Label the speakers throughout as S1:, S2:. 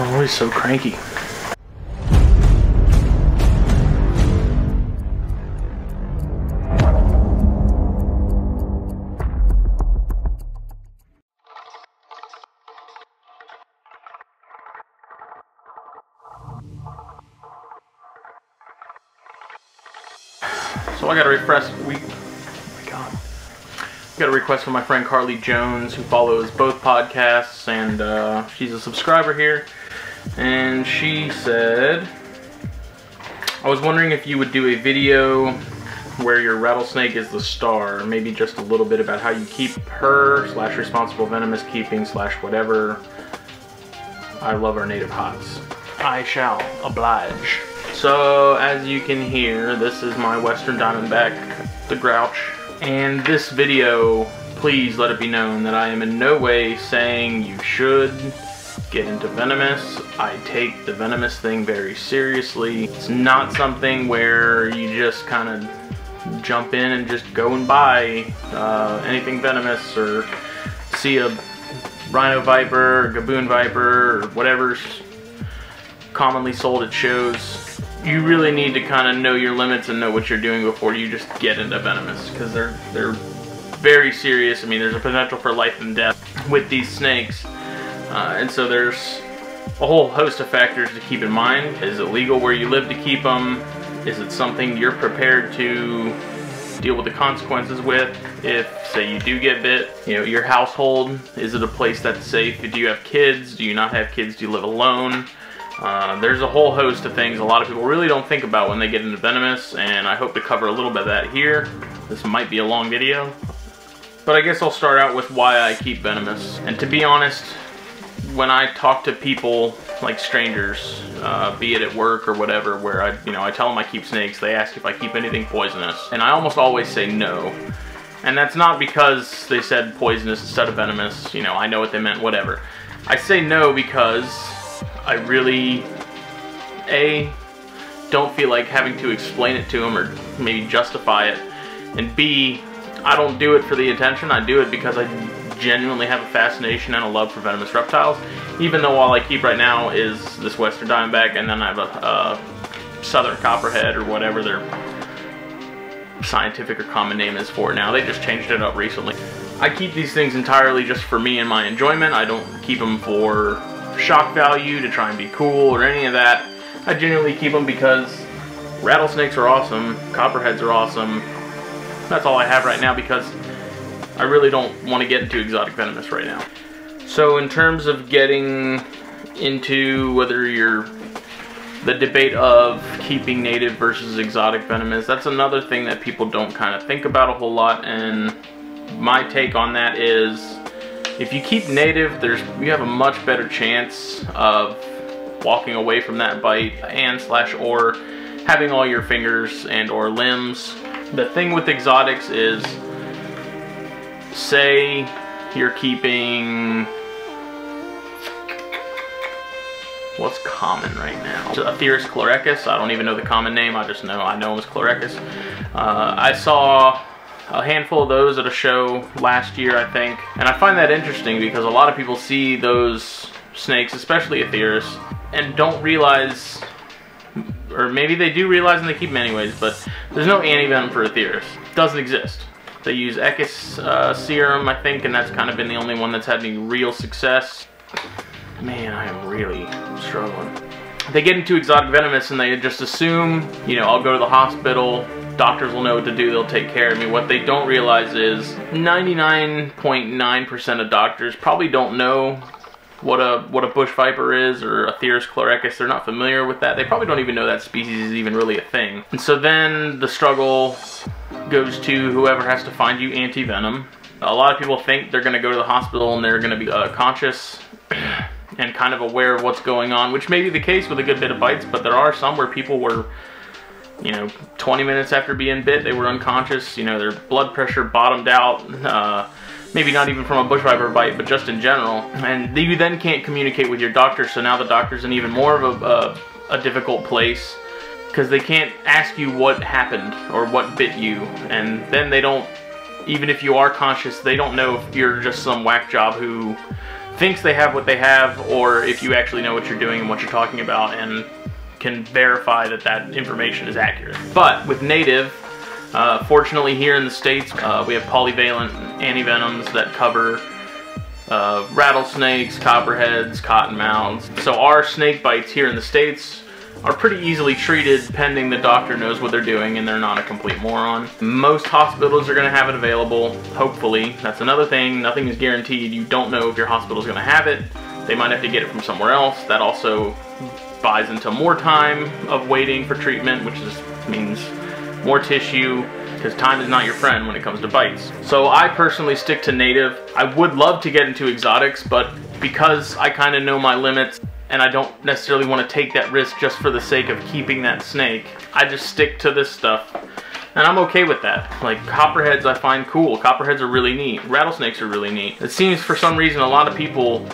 S1: Oh, he's so cranky. So I got a request. Got a request from my friend Carly Jones, who follows both podcasts, and she's a subscriber here. And she said, I was wondering if you would do a video where your rattlesnake is the star, maybe just a little bit about how you keep her / responsible venomous keeping / whatever. I love our native hots. I shall oblige. So as you can hear, this is my Western Diamondback, the Grouch. And this video, please let it be known that I am in no way saying you should get into Venomous. I take the Venomous thing very seriously. It's not something where you just kind of jump in and just go and buy anything Venomous, or see a Rhino Viper, or Gaboon Viper, or whatever's commonly sold at shows. You really need to kind of know your limits and know what you're doing before you just get into Venomous, because they're very serious. I mean, there's a potential for life and death with these snakes, and so there's a whole host of factors to keep in mind. Is it legal where you live to keep them? Is it something you're prepared to deal with the consequences with if, say, you do get bit? You know, your household, is it a place that's safe? Do you have kids? Do you not have kids? Do you live alone? There's a whole host of things a lot of people really don't think about when they get into Venomous, and I hope to cover a little bit of that here. This might be a long video, but I guess I'll start out with why I keep Venomous. And to be honest, when I talk to people, like strangers, be it at work or whatever, where I tell them I keep snakes, they ask if I keep anything poisonous, and I almost always say no. And that's not because they said poisonous instead of venomous, I know what they meant, whatever. I say no because I really, A, don't feel like having to explain it to them or maybe justify it, and B, I don't do it for the attention. I do it because I genuinely have a fascination and a love for venomous reptiles, even though all I keep right now is this Western Diamondback, and then I have a Southern Copperhead, or whatever their scientific or common name is for it now. They just changed it up recently. I keep these things entirely just for me and my enjoyment. I don't keep them for shock value, to try and be cool, or any of that. I genuinely keep them because rattlesnakes are awesome, copperheads are awesome. That's all I have right now because I really don't want to get into exotic venomous right now. So in terms of getting into whether you're the debate of keeping native versus exotic venomous, that's another thing that people don't kind of think about a whole lot, and my take on that is, if you keep native, you have a much better chance of walking away from that bite and / or having all your fingers and or limbs. The thing with exotics is, say you're keeping, what's common right now? Atheris chlorecus. I don't even know the common name. I know him as chlorecus. I saw a handful of those at a show last year, I think, and I find that interesting because a lot of people see those snakes, especially Atheris, and don't realize, or maybe they do realize and they keep them anyways, but there's no antivenom for Atheris. It doesn't exist. They use Echis serum, I think, and that's kind of been the only one that's had any real success. Man, I am really struggling. They get into exotic venomous and they just assume, I'll go to the hospital, doctors will know what to do, they'll take care of me. What they don't realize is 99.9% of doctors probably don't know what a bush viper is or Atheris chlorecus. They're not familiar with that. They probably don't even know that species is even really a thing. And so then the struggle goes to whoever has to find you anti-venom. A lot of people think they're going to go to the hospital and they're going to be conscious and kind of aware of what's going on, which may be the case with a good bit of bites, but there are some where people were, 20 minutes after being bit, they were unconscious, their blood pressure bottomed out, maybe not even from a bush viper bite, but just in general. And you then can't communicate with your doctor, so now the doctor's in even more of a difficult place, because they can't ask you what happened or what bit you, and then they don't, even if you are conscious, they don't know if you're just some whack job who thinks they have what they have, or if you actually know what you're doing and what you're talking about and can verify that that information is accurate. But with native, fortunately here in the States, we have polyvalent antivenoms that cover rattlesnakes, copperheads, cottonmouths. So our snake bites here in the States are pretty easily treated, pending the doctor knows what they're doing and they're not a complete moron. Most hospitals are going to have it available, hopefully. That's another thing, nothing is guaranteed. You don't know if your hospital is going to have it. They might have to get it from somewhere else. That also buys into more time of waiting for treatment, which means more tissue, because time is not your friend when it comes to bites. So I personally stick to native. I would love to get into exotics, but because I kind of know my limits, and I don't necessarily want to take that risk just for the sake of keeping that snake, I just stick to this stuff. And I'm okay with that. Like, copperheads I find cool. Copperheads are really neat. Rattlesnakes are really neat. It seems for some reason a lot of people,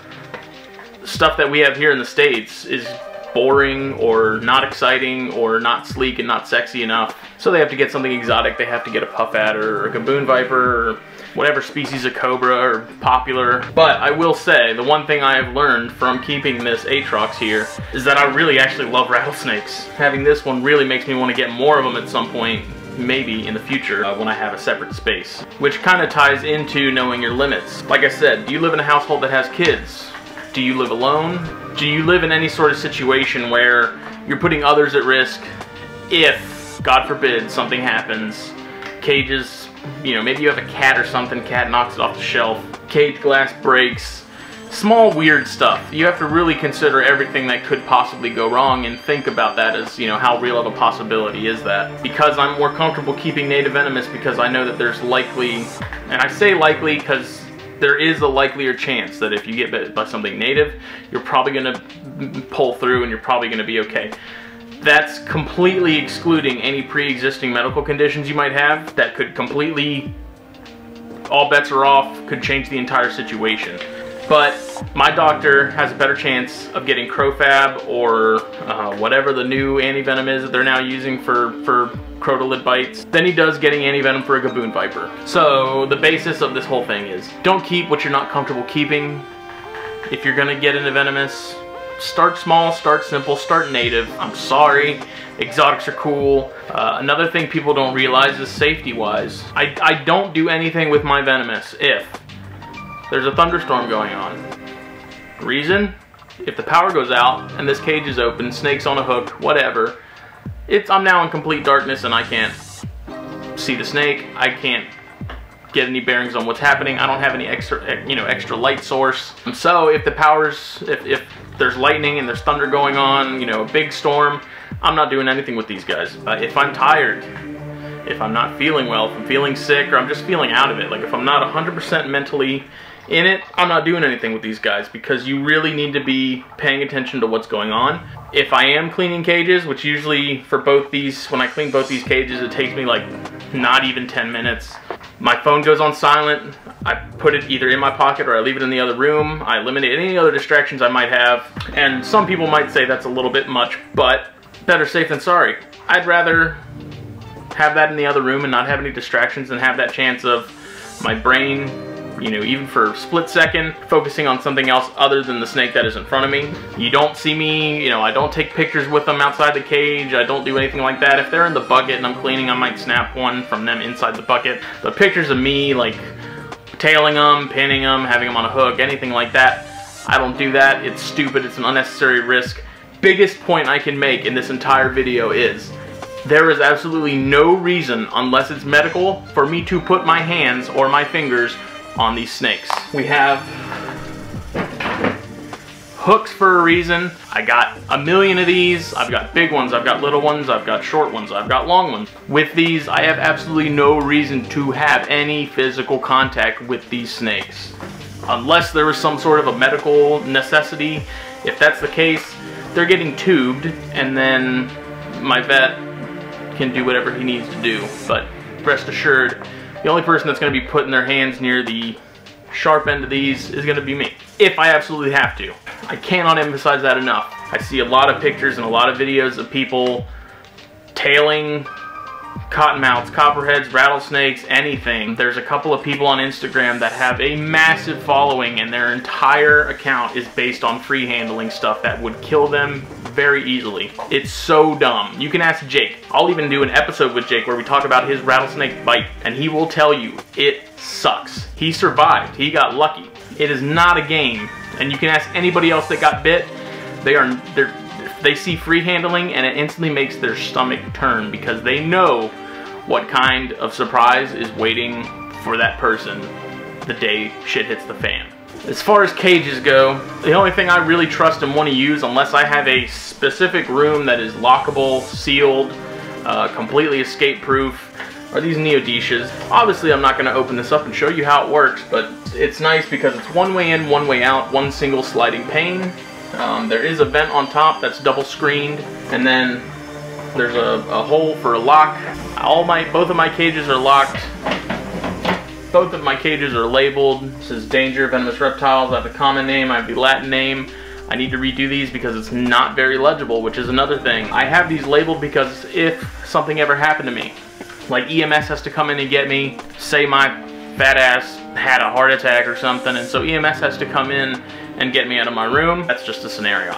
S1: stuff that we have here in the States is boring or not exciting or not sleek and not sexy enough. So they have to get something exotic. They have to get a puff adder or a gaboon viper or whatever species of cobra are popular. But I will say, the one thing I have learned from keeping this Atrox here is that I really actually love rattlesnakes. Having this one really makes me want to get more of them at some point, maybe in the future when I have a separate space. Which kind of ties into knowing your limits. Like I said, do you live in a household that has kids? Do you live alone? Do you live in any sort of situation where you're putting others at risk if, God forbid, something happens? Cages, you know, maybe you have a cat or something, cat knocks it off the shelf, cage glass breaks, small weird stuff. You have to really consider everything that could possibly go wrong and think about that as, you know, how real of a possibility is that. Because I'm more comfortable keeping native venomous, because I know that there's likely, and I say likely because there is a likelier chance that if you get bit by something native, you're probably going to pull through and you're probably going to be okay. That's completely excluding any pre-existing medical conditions you might have that could completely, all bets are off, could change the entire situation. But my doctor has a better chance of getting crofab or whatever the new antivenom is that they're now using for crotolid bites than he does getting antivenom for a gaboon viper. So the basis of this whole thing is, don't keep what you're not comfortable keeping. If you're gonna get into venomous, start small, start simple, start native. I'm sorry, exotics are cool. Another thing people don't realize is safety-wise. I don't do anything with my venomous if there's a thunderstorm going on. Reason? If the power goes out and this cage is open, snake's on a hook, whatever, I'm now in complete darkness and I can't see the snake. I can't get any bearings on what's happening. I don't have any extra light source. And so if the power's, if there's lightning and there's thunder going on, you know, a big storm, I'm not doing anything with these guys. If I'm tired, if I'm not feeling well, if I'm feeling sick, or I'm just feeling out of it, like if I'm not 100% mentally in it, I'm not doing anything with these guys, because you really need to be paying attention to what's going on. If I am cleaning cages, which usually for both these, when I clean both these cages, it takes me like not even 10 minutes. My phone goes on silent. I put it either in my pocket or I leave it in the other room. I eliminate any other distractions I might have. And some people might say that's a little bit much, but better safe than sorry. I'd rather have that in the other room and not have any distractions than have that chance of my brain, you know, even for a split second, focusing on something else other than the snake that is in front of me. You don't see me, you know, I don't take pictures with them outside the cage. I don't do anything like that. If they're in the bucket and I'm cleaning, I might snap one from them inside the bucket. But pictures of me, like tailing them, pinning them, having them on a hook, anything like that, I don't do that. It's stupid. It's an unnecessary risk. Biggest point I can make in this entire video is, there is absolutely no reason, unless it's medical, for me to put my hands or my fingers on these snakes. We have hooks for a reason. I got a million of these. I've got big ones, I've got little ones, I've got short ones, I've got long ones. With these, I have absolutely no reason to have any physical contact with these snakes. Unless there was some sort of a medical necessity. If that's the case, they're getting tubed, and then my vet can do whatever he needs to do. But rest assured, the only person that's going to be putting their hands near the sharp end of these is going to be me, if I absolutely have to. I cannot emphasize that enough. I see a lot of pictures and a lot of videos of people tailing cottonmouths, copperheads, rattlesnakes, anything. There's a couple of people on Instagram that have a massive following and their entire account is based on free handling stuff that would kill them very easily. It's so dumb. You can ask Jake. I'll even do an episode with Jake where we talk about his rattlesnake bite, and he will tell you it sucks. He survived. He got lucky. It is not a game. And you can ask anybody else that got bit. They see free handling and it instantly makes their stomach turn because they know what kind of surprise is waiting for that person the day shit hits the fan. As far as cages go, the only thing I really trust and want to use, unless I have a specific room that is lockable, sealed, completely escape proof, are these neodicias. Obviously I'm not going to open this up and show you how it works, but it's nice because it's one way in, one way out, one single sliding pane. There is a vent on top that's double screened, and then there's a hole for a lock. Both of my cages are locked. Both of my cages are labeled. This is Danger, Venomous Reptiles. I have the common name, I have the Latin name. I need to redo these because it's not very legible, which is another thing. I have these labeled because if something ever happened to me, like EMS has to come in and get me, say my fat ass had a heart attack or something, and so EMS has to come in and get me out of my room. That's just a scenario.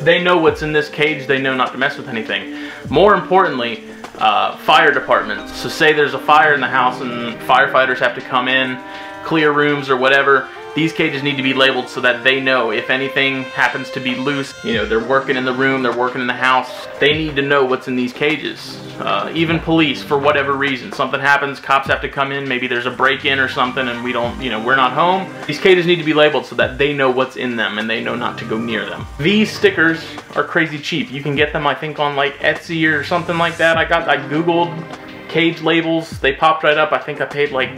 S1: They know what's in this cage. They know not to mess with anything. More importantly, fire departments. So say there's a fire in the house and firefighters have to come in, clear rooms or whatever. These cages need to be labeled so that they know if anything happens to be loose. You know, they're working in the room, they're working in the house. They need to know what's in these cages. Even police, for whatever reason. Something happens, cops have to come in, maybe there's a break-in or something and we don't, we're not home. These cages need to be labeled so that they know what's in them and they know not to go near them. These stickers are crazy cheap. You can get them, I think, on like Etsy or something like that. I Googled cage labels. They popped right up. I think I paid like,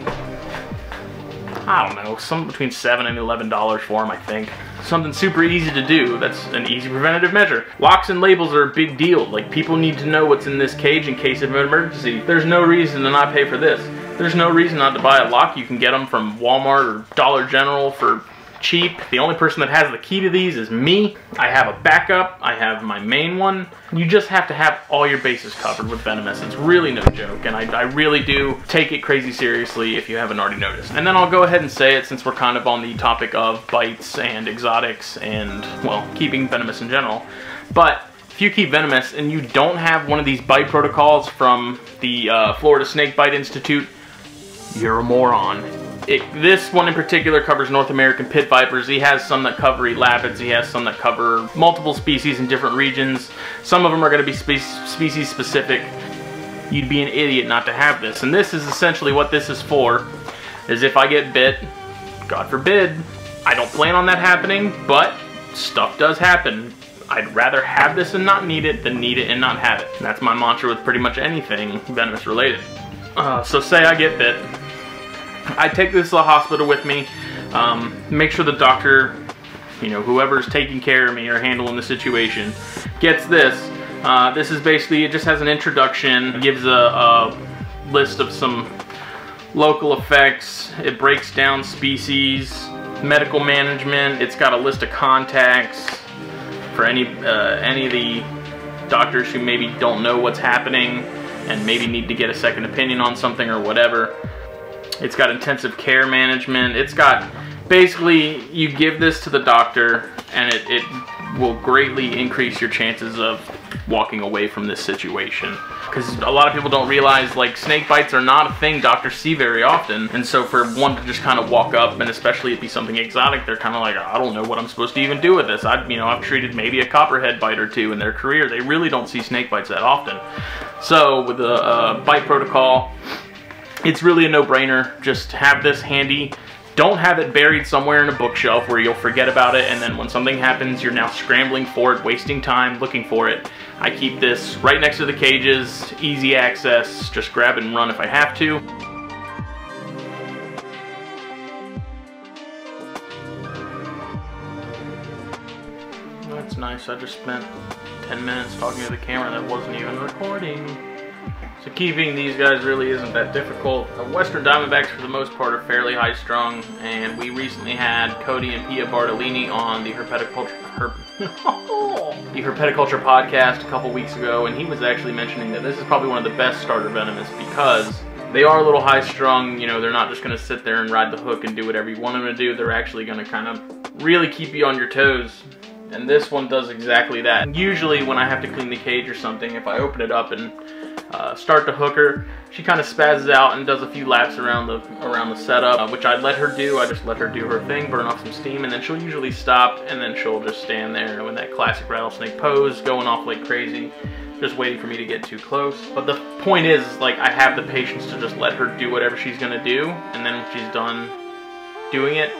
S1: I don't know, something between $7 and $11 for them, I think. Something super easy to do. That's an easy preventative measure. Locks and labels are a big deal. Like, people need to know what's in this cage in case of an emergency. There's no reason to not pay for this. There's no reason not to buy a lock. You can get them from Walmart or Dollar General for cheap. The only person that has the key to these is me. I have a backup. I have my main one. You just have to have all your bases covered with Venomous. It's really no joke, and I really do take it crazy seriously if you haven't already noticed. And then I'll go ahead and say it since we're kind of on the topic of bites and exotics and, well, keeping Venomous in general. But if you keep Venomous and you don't have one of these bite protocols from the Florida Snake Bite Institute, you're a moron. This one in particular covers North American pit vipers. He has some that cover elapids. He has some that cover multiple species in different regions. Some of them are going to be species specific. You'd be an idiot not to have this. And this is essentially what this is for, is if I get bit, God forbid, I don't plan on that happening, but stuff does happen. I'd rather have this and not need it than need it and not have it. And that's my mantra with pretty much anything Venomous related. So say I get bit. I take this to the hospital with me, make sure the doctor, whoever's taking care of me or handling the situation, gets this. This is basically, it just has an introduction, gives a list of some local effects, it breaks down species, medical management, it's got a list of contacts for any of the doctors who maybe don't know what's happening and maybe need to get a second opinion on something or whatever. It's got intensive care management. It's got, basically, you give this to the doctor and it will greatly increase your chances of walking away from this situation. Because a lot of people don't realize, like, snake bites are not a thing doctors see very often. And so for one to just kind of walk up, and especially if it be something exotic, they're kind of like, I don't know what I'm supposed to even do with this. I've treated maybe a copperhead bite or two in their career. They really don't see snake bites that often. So with the bite protocol, it's really a no-brainer. Just have this handy. Don't have it buried somewhere in a bookshelf where you'll forget about it, and then when something happens, you're now scrambling for it, wasting time looking for it. I keep this right next to the cages, easy access, just grab it and run if I have to. That's nice. I just spent 10 minutes talking to the camera that wasn't even recording. So keeping these guys really isn't that difficult. Western Diamondbacks for the most part are fairly high strung, and we recently had Cody and Pia Bartolini on the Herpetoculture podcast a couple weeks ago, and he was actually mentioning that this is probably one of the best starter Venomous because they are a little high strung. You know, they're not just going to sit there and ride the hook and do whatever you want them to do. They're actually going to kind of really keep you on your toes. And this one does exactly that. Usually when I have to clean the cage or something, if I open it up and start to hook her, she kind of spazzes out and does a few laps around the setup, which I'd let her do. I just let her do her thing, burn off some steam, and then she'll usually stop, and then she'll just stand there in that classic rattlesnake pose, going off like crazy, just waiting for me to get too close. But the point is, like, I have the patience to just let her do whatever she's gonna do, and then when she's done doing it,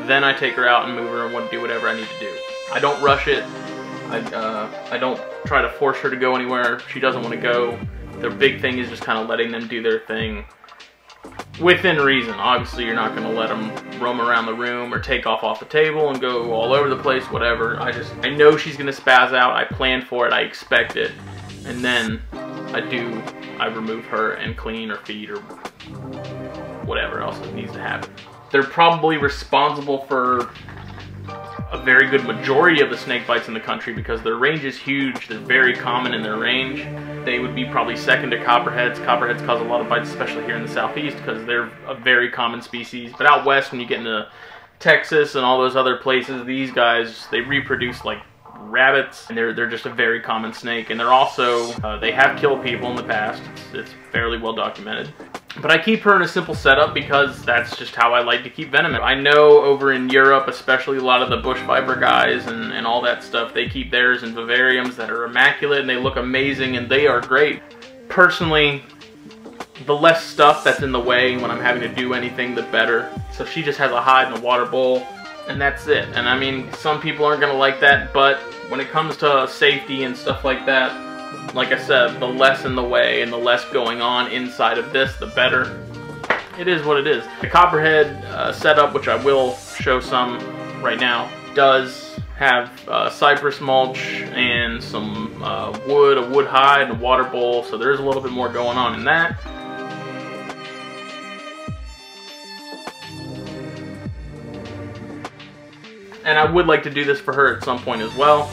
S1: then I take her out and move her and do whatever I need to do. I don't rush it. I don't try to force her to go anywhere if she doesn't want to go. The big thing is just kind of letting them do their thing within reason. Obviously, you're not going to let them roam around the room or take off the table and go all over the place, whatever. I know she's going to spaz out. I plan for it. I expect it. And then I remove her and clean or feed or whatever else needs to happen. They're probably responsible for a very good majority of the snake bites in the country because their range is huge. They're very common in their range. They would be probably second to copperheads. Copperheads cause a lot of bites, especially here in the southeast, because they're a very common species. But out west, when you get into Texas and all those other places, these guys, they reproduce like rabbits, and they're just a very common snake. And they're also, they have killed people in the past. It's fairly well documented. But I keep her in a simple setup because that's just how I like to keep Venomous. I know over in Europe, especially a lot of the bush viper guys and all that stuff, they keep theirs in vivariums that are immaculate and they look amazing and they are great. Personally, the less stuff that's in the way when I'm having to do anything, the better. So she just has a hide and a water bowl, and that's it. And I mean, some people aren't going to like that, but when it comes to safety and stuff like that, like I said, the less in the way and the less going on inside of this, the better. It is what it is. The copperhead setup, which I will show some right now, does have cypress mulch and some wood, a wood hide, and a water bowl, so there's a little bit more going on in that. And I would like to do this for her at some point as well.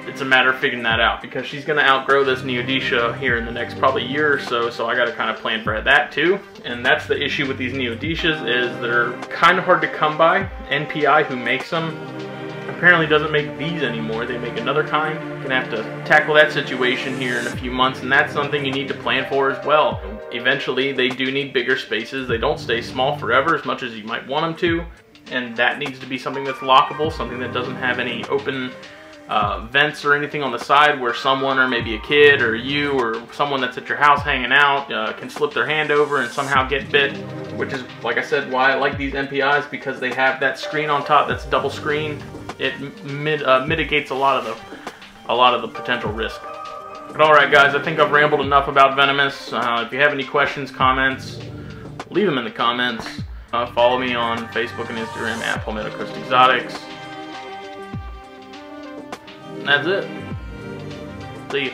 S1: It's a matter of figuring that out because she's going to outgrow this Neodecia here in the next probably year or so, so I got to kind of plan for that too. And that's the issue with these Neodecias, is they're kind of hard to come by. NPI, who makes them, apparently doesn't make these anymore. They make another kind. You're going to have to tackle that situation here in a few months, and that's something you need to plan for as well. Eventually, they do need bigger spaces. They don't stay small forever as much as you might want them to, and that needs to be something that's lockable, something that doesn't have any open vents or anything on the side where someone, or maybe a kid or you or someone that's at your house hanging out, can slip their hand over and somehow get bit, which is, like I said, why I like these NPIs, because they have that screen on top that's double screen. It mitigates a lot of the potential risk. But alright guys, I think I've rambled enough about Venomous. If you have any questions, comments, leave them in the comments. Follow me on Facebook and Instagram at Palmetto Coast Exotics. And that's it. See you.